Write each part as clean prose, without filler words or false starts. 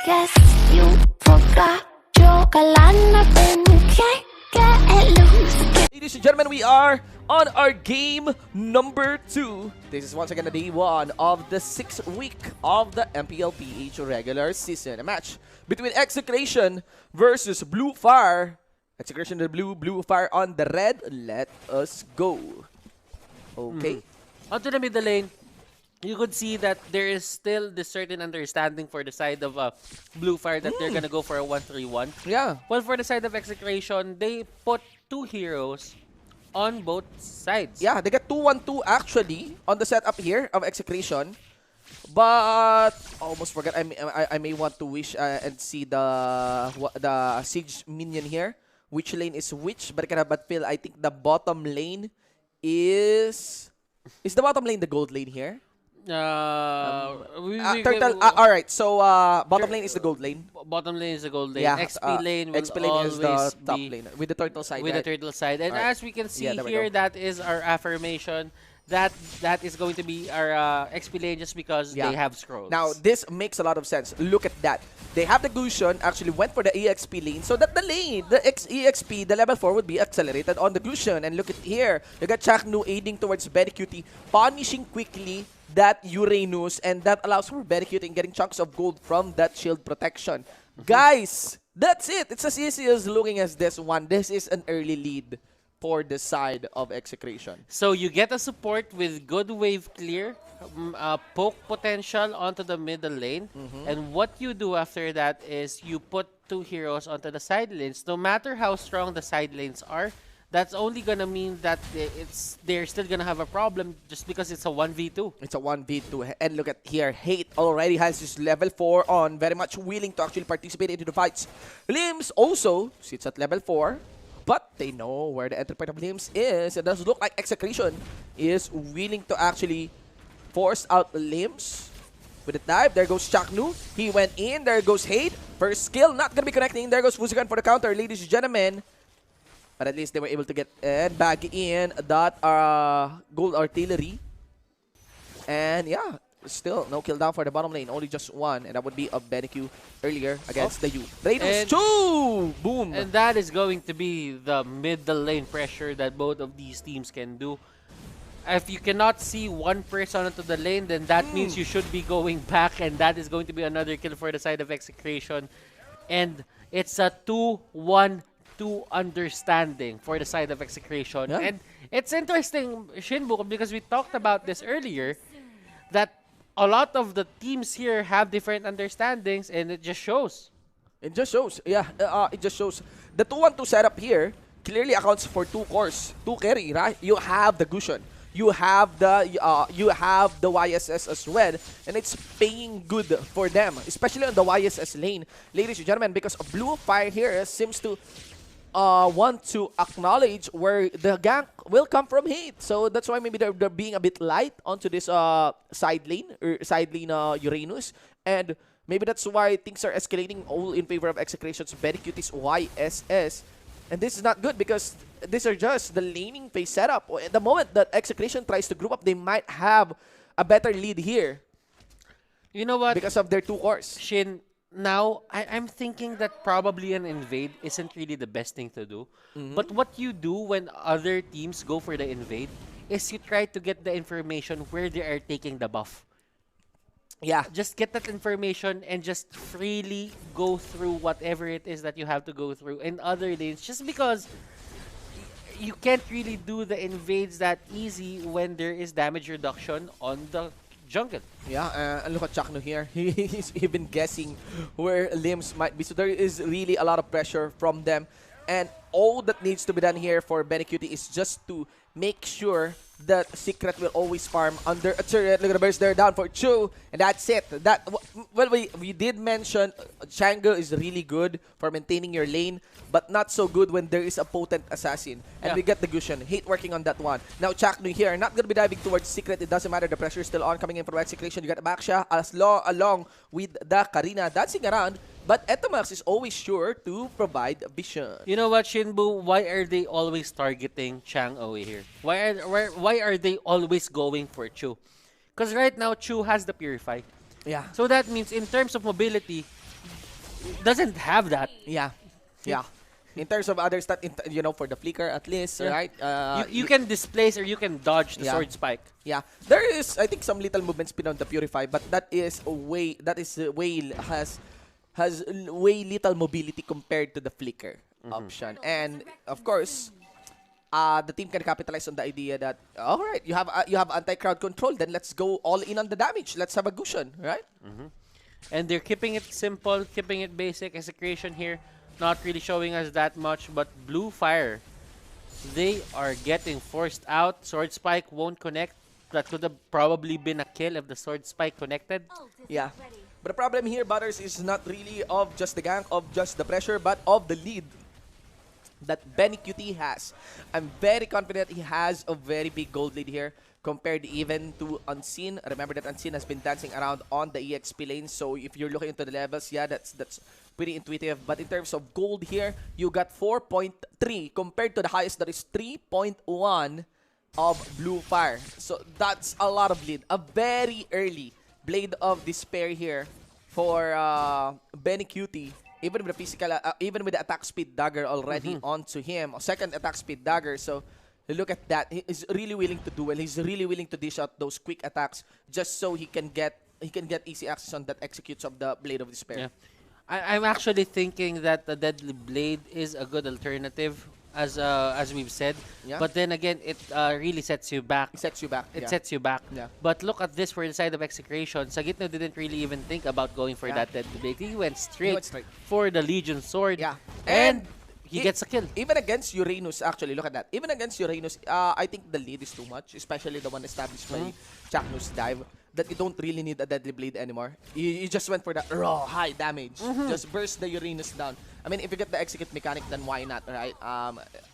Guess you forgot your kalana and you can't get loose. Ladies and gentlemen, we are on our game number 2. This is once again the day 1 of the 6th week of the MPL PH regular season. A match between EXECRATION versus BLUEFIRE. EXECRATION the blue, BLUEFIRE on the red. Let us go. Okay. Onto the middle lane, you could see that there is still this certain understanding for the side of BLUEFIRE that they're gonna go for a 1-3-1. Yeah. Well, for the side of EXECRATION, they put 2 heroes on both sides. Yeah, they got 2-1-2 actually on the setup here of EXECRATION. But almost forgot. I may want to wish and see the siege minion here. Which lane is which? But I cannot but feel. I think the bottom lane is the bottom lane the gold lane here? Turtle. All right. So bottom lane is the gold lane. Bottom lane is the gold lane. Yeah, XP lane will XP lane always is the top be lane with the turtle side. with right? the turtle side. And Alright. as we can see Yeah, there we here, go. that is our affirmation. That is going to be our XP lane just because Yeah. they have scrolls. Now, this makes a lot of sense. Look at that. They have the Gusion actually went for the EXP lane so that the lane, the EXP, the level 4 would be accelerated on the Gusion. And look at here. You got Chaknu aiding towards Cutie, punishing quickly that Uranus, and that allows for Cutie getting chunks of gold from that shield protection. Guys, that's it. It's as easy as looking as this one. This is an early lead for the side of EXECRATION. So you get a support with good wave clear, poke potential onto the middle lane, and what you do after that is you put 2 heroes onto the side lanes. No matter how strong the side lanes are, that's only gonna mean that they're still gonna have a problem just because it's a 1v2. It's a 1v2. And look at here. Hate already has his level 4 on. Very much willing to actually participate into the fights. Limbs also sits at level 4. But they know where the entry point of Limbs is. It does look like EXECRATION is willing to actually force out Limbs. With a dive, there goes Chaknu. He went in. There goes Hate. First skill, not going to be connecting. There goes Fuzigan for the counter, ladies and gentlemen. But at least they were able to get and back in that gold artillery. And yeah, still no kill down for the bottom lane. Only just one, and that would be of Benecu earlier against the U. Raiders 2! Boom! And that is going to be the middle lane pressure that both of these teams can do. If you cannot see one person onto the lane, then that means you should be going back, and that is going to be another kill for the side of EXECRATION. And it's a 2-1-2 understanding for the side of EXECRATION. Yeah. And it's interesting, Shinbu, because we talked about this earlier, that a lot of the teams here have different understandings, and it just shows. It just shows. Yeah, it just shows. The 2-1-2 setup here clearly accounts for 2 cores, 2 carry, right? You have the Gusion. You have the YSS as well, and it's paying good for them, especially on the YSS lane, ladies and gentlemen, because BLUEFIRE here seems to want to acknowledge where the gank will come from Hate. So that's why maybe they're being a bit light onto this side lane Uranus, and maybe that's why things are escalating all in favor of EXECRATION's Cutie's YSS. And this is not good because these are just the laning phase setup. At the moment that EXECRATION tries to group up, they might have a better lead here. You know what? Because of their 2 cores. Shin, now I'm thinking that probably an invade isn't really the best thing to do. But what you do when other teams go for the invade is you try to get the information where they are taking the buff. Yeah. Just get that information and just freely go through whatever it is that you have to go through in other lanes, just because you can't really do the invades that easy when there is damage reduction on the jungle. Yeah, and look at Chaknu here. He's even guessing where Limbs might be. So there is really a lot of pressure from them. And all that needs to be done here for Cutie is just to make sure that Secret will always farm under a turret. Look at the burst there, down for Chu. And that's it. Well, we did mention Chango is really good for maintaining your lane, but not so good when there is a potent assassin. And we get the Gusion. Hate working on that one. Now Chaknu here, not going to be diving towards Secret. It doesn't matter. The pressure is still on coming in from EXECRATION. You got the Baksha along with the Karina dancing around. But Etamax is always sure to provide vision. You know what, Shinbu? Why are they always targeting Chang Oe here? Why are they always going for Chu? Because right now, Chu has the Purify. Yeah. So that means in terms of mobility, doesn't have that. Yeah. Yeah. In terms of other stat, for the flicker at least, Yeah. right? You can displace or you can dodge the Yeah. sword spike. Yeah, there is I think some little movement speed on the Purify, but that is way has way little mobility compared to the flicker option. And of course, the team can capitalize on the idea that all right, you have anti-crowd control, then let's go all in on the damage. Let's have a Gusion, right? And they're keeping it simple, keeping it basic. Execration here, not really showing us that much, but BLUEFIRE, they are getting forced out. Sword Spike won't connect. That could have probably been a kill if the Sword Spike connected. Yeah. But the problem here, Butters, is not really of just the gank, of just the pressure, but of the lead that Benny QT has. I'm very confident he has a very big gold lead here compared even to Unseen. Remember that Unseen has been dancing around on the EXP lane, so if you're looking into the levels, yeah, that's pretty intuitive. But in terms of gold here, you got 4.3 compared to the highest that is 3.1 of BLUEFIRE. So that's a lot of lead. A very early Blade of Despair here for Benny QT. Even with the physical, even with the attack speed dagger already onto him, second attack speed dagger. So look at that. He is really willing to duel. He's really willing to dish out those quick attacks just so he can get easy access on that executes of the Blade of Despair. Yeah. I'm actually thinking that the Deadly Blade is a good alternative, as we've said. Yeah. But then again, it really sets you back. It sets you back. It sets you back. Yeah. But look at this for the side of Execration. Sagitno didn't really even think about going for that Deadly Blade. He went straight for the Legion Sword. Yeah. And he gets a kill. Even against Uranus, actually, look at that. Even against Uranus, I think the lead is too much, especially the one established by Chaknu's dive, that you don't really need a Deadly Blade anymore. You just went for the raw, high damage. Just burst the Uranus down. I mean, if you get the execute mechanic, then why not, right?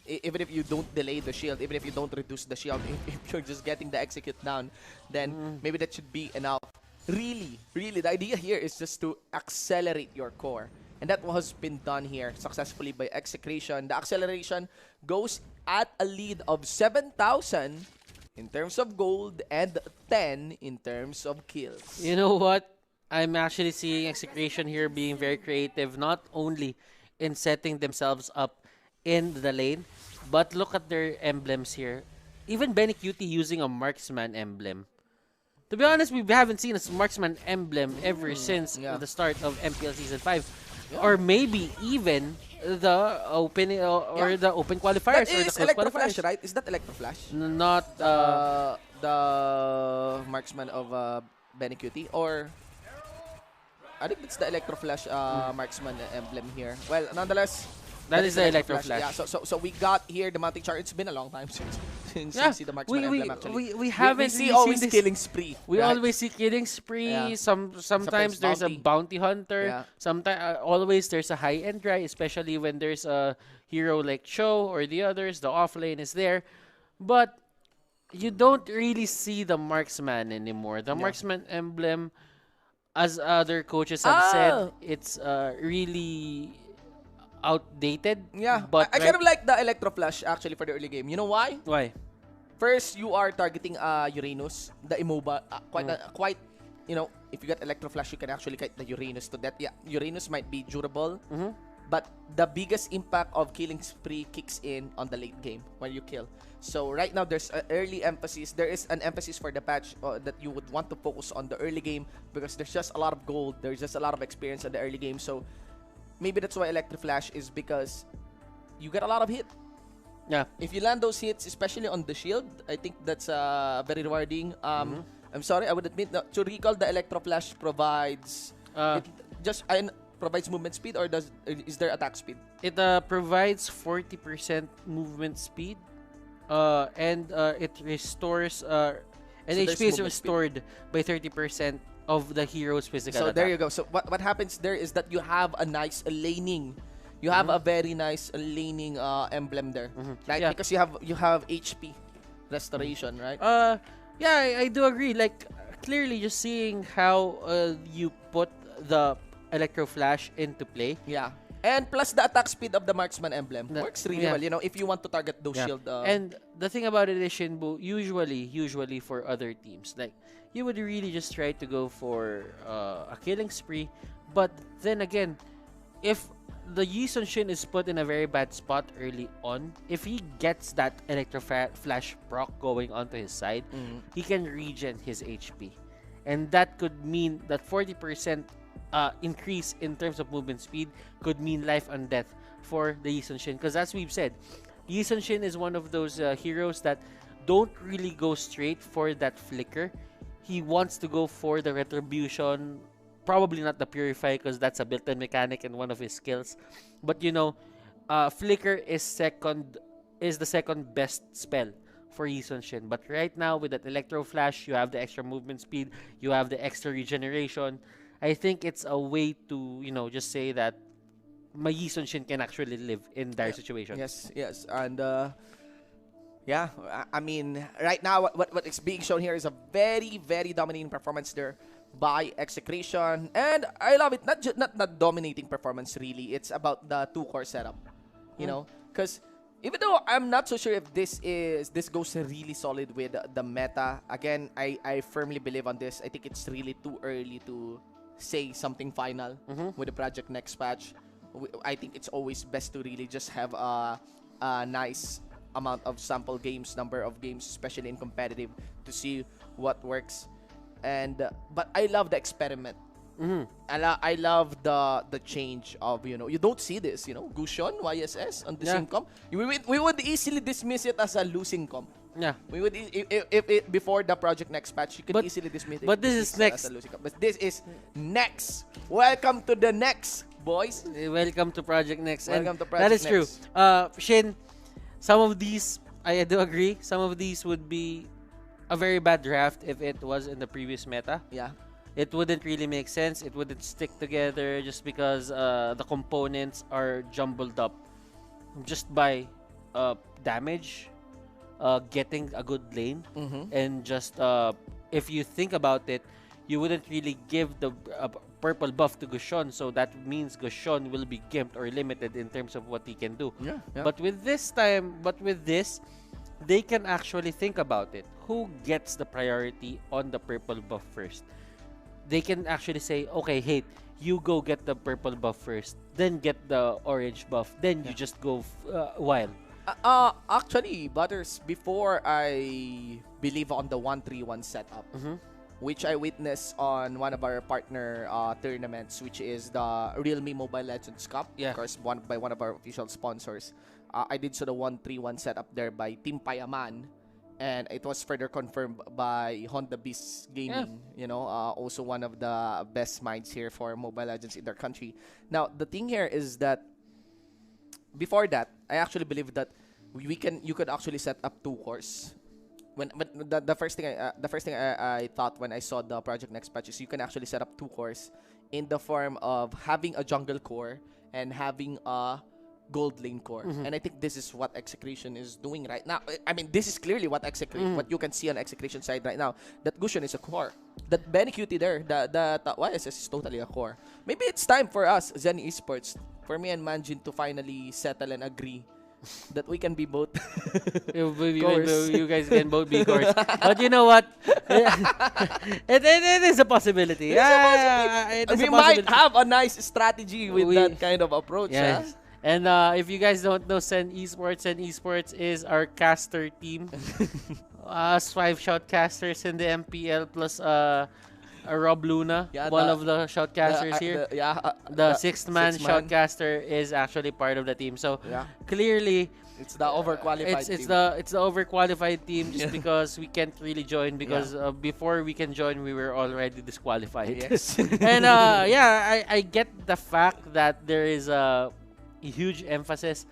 Even if you don't delay the shield, even if you don't reduce the shield, if you're just getting the execute down, then maybe that should be enough. Really, the idea here is just to accelerate your core. And that has been done here successfully by Execration. The acceleration goes at a lead of 7,000 in terms of gold and 10 in terms of kills. You know what? I'm actually seeing Execration here being very creative, not only in setting themselves up in the lane, but look at their emblems here. Even Benny QT using a marksman emblem. To be honest, we haven't seen a marksman emblem ever since the start of MPL Season 5. Or maybe even the open the open qualifiers or the close Electroflash, qualifiers. right? Is that Electroflash? Not The marksman of Benny QT, or I think it's the Electroflash marksman emblem here. Well, nonetheless, that is the Electroflash. Yeah, so we got here the mounting chart. It's been a long time since we see the marksman emblem actually. We haven't see really always seen this. killing spree. We right? always see killing spree. Yeah. Sometimes there's a bounty hunter. Yeah. Sometimes always there's a high end dry, especially when there's a hero like Cho or the others. The off lane is there, but you don't really see the marksman anymore. The marksman emblem, as other coaches have said, it's really outdated. Yeah, but I kind of like the Electroflash actually for the early game. You know why? Why? First, you are targeting Uranus, the MOBA. Quite, if you get Electroflash, you can actually kite the Uranus to death. Yeah, Uranus might be durable, but the biggest impact of killing spree kicks in on the late game when you kill. So right now, there's an early emphasis. There is an emphasis for the patch that you would want to focus on the early game because there's just a lot of gold. There's just a lot of experience in the early game. So maybe that's why Electroflash is because you get a lot of hit. Yeah. If you land those hits, especially on the shield, I think that's very rewarding. I'm sorry, I would admit that to recall, the Electroflash provides provides movement speed, or is there attack speed? It provides 40% movement speed, and it restores and So HP is restored by 30% of the hero's physical attack. There you go. So what happens there is that you have a nice laning. You have a very nice laning emblem there, right? Yeah. Because you have HP restoration, right? Yeah, I do agree. Like, clearly just seeing how you put the Electroflash into play. Yeah. And plus the attack speed of the marksman emblem works really yeah. well, if you want to target those shield. And the thing about it is, Shinbu, usually for other teams, like, you would really just try to go for a killing spree. But then again, if the Yi Sun-shin is put in a very bad spot early on, if he gets that Flash proc going onto his side, he can regen his HP. And that could mean that 40% increase in terms of movement speed could mean life and death for the Yi Sun-shin. Because as we've said, Yi Sun-shin is one of those heroes that don't really go straight for that flicker. He wants to go for the retribution, probably not the purify because that's a built-in mechanic and one of his skills. But you know, flicker is the second best spell for Yi Sun-shin. But right now with that electro flash, you have the extra movement speed, you have the extra regeneration. I think it's a way to, you know, just say that my Yi Sun-shin can actually live in dire situation. Yes, and yeah, I mean, right now what is being shown here is a very, very dominating performance there by EXECRATION, and I love it. Not dominating performance really. It's about the 2-core setup, you know, because even though I'm not so sure if this goes really solid with the meta. Again, I firmly believe on this. I think it's really too early to say something final with the project next patch. I think it's always best to really just have a nice amount of sample games, number of games, especially in competitive, to see what works. And but I love the experiment. I love the change of, you know, you don't see this, you know, Gushon YSS on the same comp. We would easily dismiss it as a losing comp. Yeah. We would if before the project next patch, you could easily dismiss it. But this is next. As a losing comp. But this is next. Welcome to the next, boys. Welcome to Project Next. Welcome and to Project that is Next. true. Shin, some of these, I do agree, some of these would be a very bad draft if it was in the previous meta. Yeah. It wouldn't really make sense. It wouldn't stick together just because the components are jumbled up just by damage, getting a good lane, and just if you think about it, you wouldn't really give the purple buff to Gushon, so that means Gushon will be gimped or limited in terms of what he can do. Yeah. But with this, they can actually think about it. Who gets the priority on the purple buff first? They can actually say, okay, Hate, you go get the purple buff first, then get the orange buff, then you just go wild. Actually, Butters, before I believe on the 1-3-1 setup, which I witnessed on one of our partner tournaments, which is the Realme Mobile Legends Cup, of course, by one of our official sponsors. I did so the 1-3-1 setup there by Team Payaman, and it was further confirmed by Honda Beast Gaming, you know, also one of the best minds here for Mobile Legends in their country. Now, the thing here is that before that, I actually believe that you could actually set up 2 cores. When the first thing I thought when I saw the Project Next patch is you can actually set up 2 cores in the form of having a jungle core and having a gold lane core. And I think this is what EXECRATION is doing right now. I mean, this is clearly what what you can see on EXECRATION side right now. That Gushon is a core. That Benny QT there, the YSS is totally a core. Maybe it's time for us, Zen eSports, for me and Manjin to finally settle and agree that we can be both you guys can both be cores. But you know what? it is a possibility. We might have a nice strategy with that kind of approach. Yes. And if you guys don't know Sen Esports is our caster team. Us 5 shoutcasters in the MPL plus Rob Luna, one of the shoutcasters here. The sixth man shoutcaster is actually part of the team. So clearly, it's the overqualified team. It's the overqualified team just because we can't really join because before we can join we were already disqualified. Yes. And I get the fact that there is a huge emphasis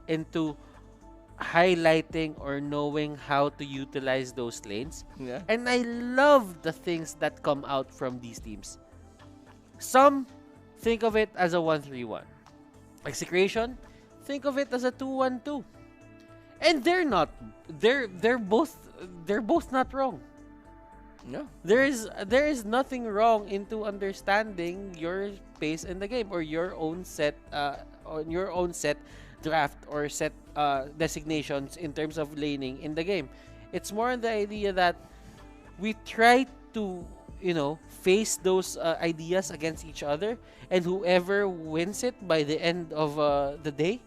into highlighting or knowing how to utilize those lanes. And I love the things that come out from these teams. Some think of it as a 1-3-1. EXECRATION, think of it as a 2-1-2. And they're both not wrong. No. There is nothing wrong into understanding your pace in the game or your own set draft or set designations in terms of laning in the game. It's more on the idea that we try to you know, face those ideas against each other, and whoever wins it by the end of the day,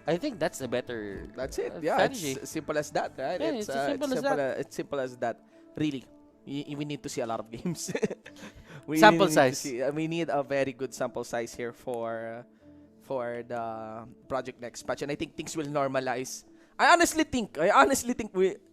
I think that's the better That's it. Yeah, strategy. it's simple as that, right? Yeah, it's as simple as that. It's simple as that. Really, we need to see a lot of games. We Sample really need to size. see, we need a very good sample size here for the project next patch, and I think things will normalize. I honestly think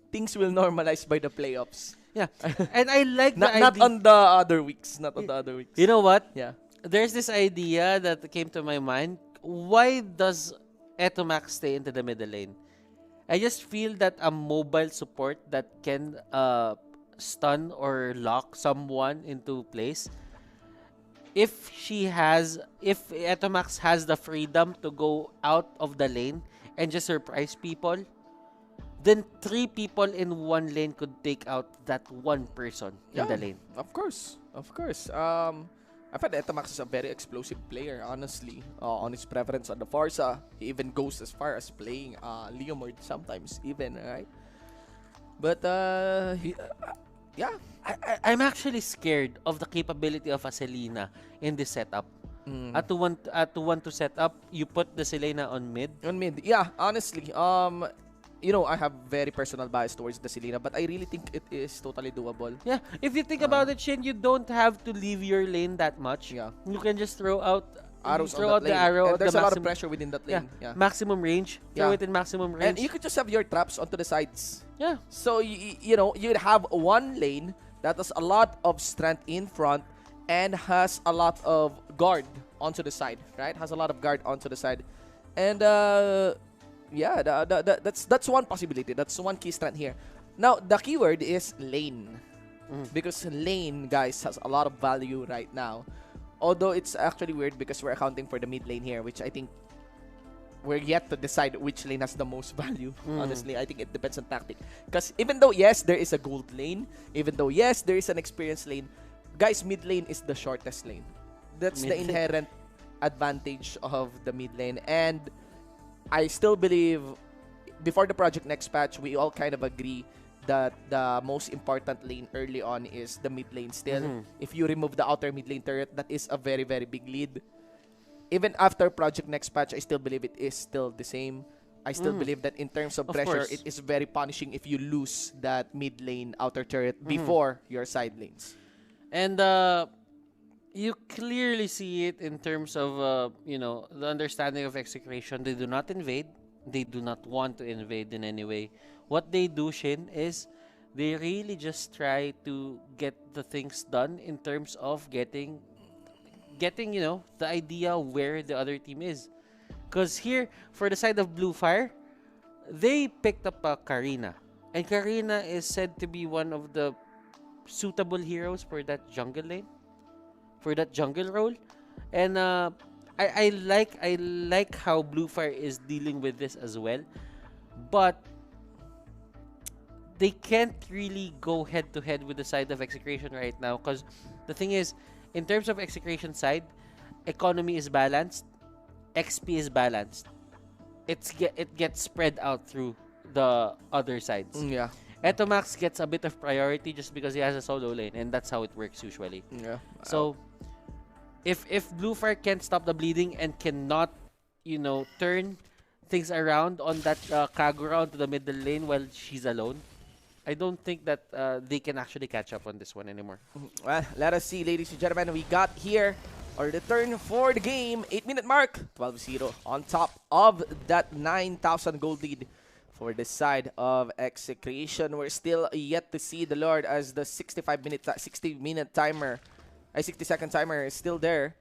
things will normalize by the playoffs. Yeah, and I like the Not idea. on the other weeks. Not on the other weeks. You know what? Yeah. There's this idea that came to my mind. Why does Etomax stay into the middle lane? I just feel that a mobile support that can stun or lock someone into place, if Etomax has the freedom to go out of the lane and just surprise people, then 3 people in one lane could take out that one person in the lane. Of course. I find Etamax is a very explosive player, honestly. On his preference on the Forza, he even goes as far as playing Leomord sometimes, even, right? But, yeah. I'm actually scared of the capability of a Selena in this setup. At to want to set up, you put the Selena on mid. On mid, yeah, honestly. You know, I have very personal bias towards the Selena, but I really think it is totally doable. Yeah, if you think about it, Shin, you don't have to leave your lane that much. Yeah. You can just throw out Arrows throw on out that the lane. arrow. And at there's the a lot of maximum- pressure within that lane. Yeah. Maximum range. Throw Yeah. it in maximum range. And you could just have your traps onto the sides. Yeah. So, you know, you'd have one lane that has a lot of strength in front and has a lot of guard onto the side, right? Has a lot of guard onto the side. And, yeah, that's one possibility. That's one key strength here. Now, the keyword is lane. Because lane, guys, has a lot of value right now. Although it's actually weird because we're accounting for the mid lane here, which I think we're yet to decide which lane has the most value. Honestly, I think it depends on tactic. Because even though, yes, there is a gold lane, even though, yes, there is an experience lane, guys, mid lane is the shortest lane. That's the inherent advantage of the mid lane. And I still believe, before the project next patch, we all kind of agree that the most important lane early on is the mid lane still. If you remove the outer mid lane turret, that is a very, very big lead. Even after project next patch, I still believe it is still the same. I still believe that in terms of pressure, course. it is very punishing if you lose that mid lane outer turret before your side lanes. And you clearly see it in terms of you know, the understanding of execration. They do not invade. They do not want to invade in any way. What they do, Shin, is they really just try to get the things done in terms of getting you know, the idea where the other team is. Because here, for the side of BLUEFIRE, they picked up Karina. And Karina is said to be one of the suitable heroes for that jungle lane, for that jungle role. And I like how BLUEFIRE is dealing with this as well. But they can't really go head to head with the side of execration right now, because the thing is, in terms of execration side, economy is balanced, XP is balanced. It gets spread out through the other sides. Yeah. Etomax gets a bit of priority just because he has a solo lane, and that's how it works usually. Yeah. So if BLUEFIRE can't stop the bleeding and cannot, you know, turn things around on that Kagura onto the middle lane while she's alone, I don't think that they can actually catch up on this one anymore. Well, let us see, ladies and gentlemen. We got here our return for the game. 8-minute mark. 12-0 on top of that 9,000 gold lead for the side of Execration. We're still yet to see the Lord as the 60-minute timer, 60-second timer is still there.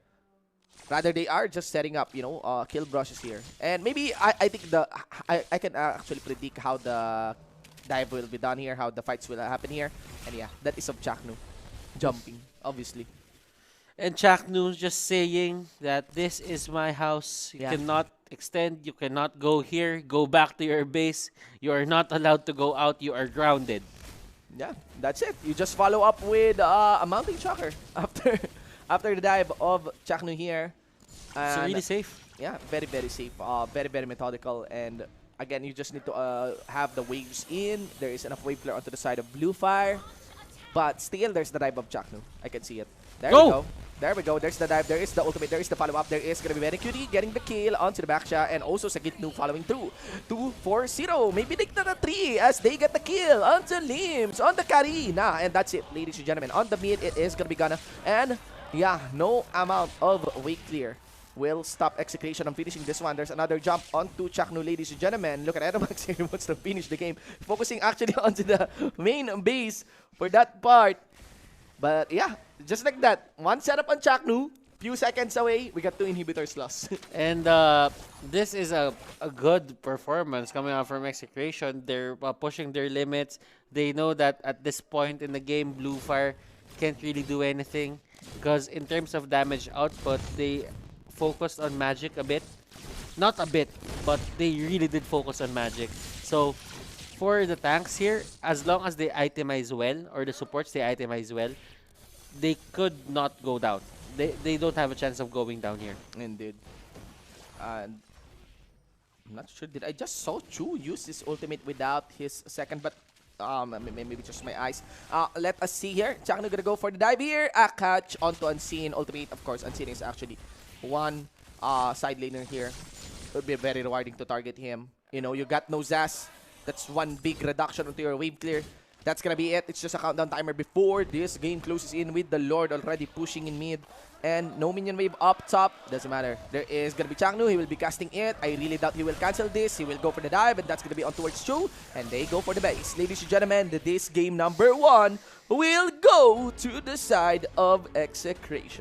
Rather, they are just setting up, you know, kill brushes here. And maybe I think I can actually predict how the dive will be done here, how the fights will happen here. And yeah, that is of Chaknu jumping, obviously. And Chaknu's just saying that this is my house. You Yeah. cannot extend. You cannot go here. Go back to your base. You are not allowed to go out. You are grounded. Yeah, that's it. You just follow up with a mounting shocker after the dive of Chaknu here. It's And really safe. yeah, very, very safe. Very, very methodical. And again, you just need to have the waves in. There is enough wave flare onto the side of BLUEFIRE. But still, there's the dive of Chaknu. I can see it. There Go! we go. There we go. There's the dive. There is the ultimate. There is the follow-up. There is going to be very cutie getting the kill onto the back shot. And also Sagitnu following through. 2-4-0. Maybe they get the 3 as they get the kill onto Limbs. On the carry. Nah, and that's it, ladies and gentlemen. On the mid, it is going to be Gunna. And yeah, no amount of weight clear will stop EXECRATION on finishing this one. There's another jump onto Chaknu, ladies and gentlemen. Look at Edomax here. He wants to finish the game. Focusing actually onto the main base for that part. But yeah, just like that. One setup on Chaknu. Few seconds away, we got 2 inhibitors lost. And this is a good performance coming out from EXECRATION. They're pushing their limits. They know that at this point in the game, BLUEFIRE can't really do anything. Because in terms of damage output, they focused on magic a bit. Not a bit, but they really did focus on magic. So for the tanks here, as long as they itemize well, or the supports they itemize well, they could not go down. They don't have a chance of going down here. Indeed. And I'm not sure. Did I just saw Chu use his ultimate without his second? But maybe just my eyes. Let us see here. Chaknu gonna go for the dive here. A catch onto Unseen. Ultimate, of course. Unseen is actually one side laner here. It would be very rewarding to target him. You know, you got no Zaz. That's one big reduction onto your wave clear. That's gonna be it. It's just a countdown timer before this game closes in with the Lord already pushing in mid. And no minion wave up top. Doesn't matter. There is gonna be Chaknu. He will be casting it. I really doubt he will cancel this. He will go for the dive, and that's gonna be on towards Chu. And they go for the base. Ladies and gentlemen, this game number 1 will go to the side of EXECRATION.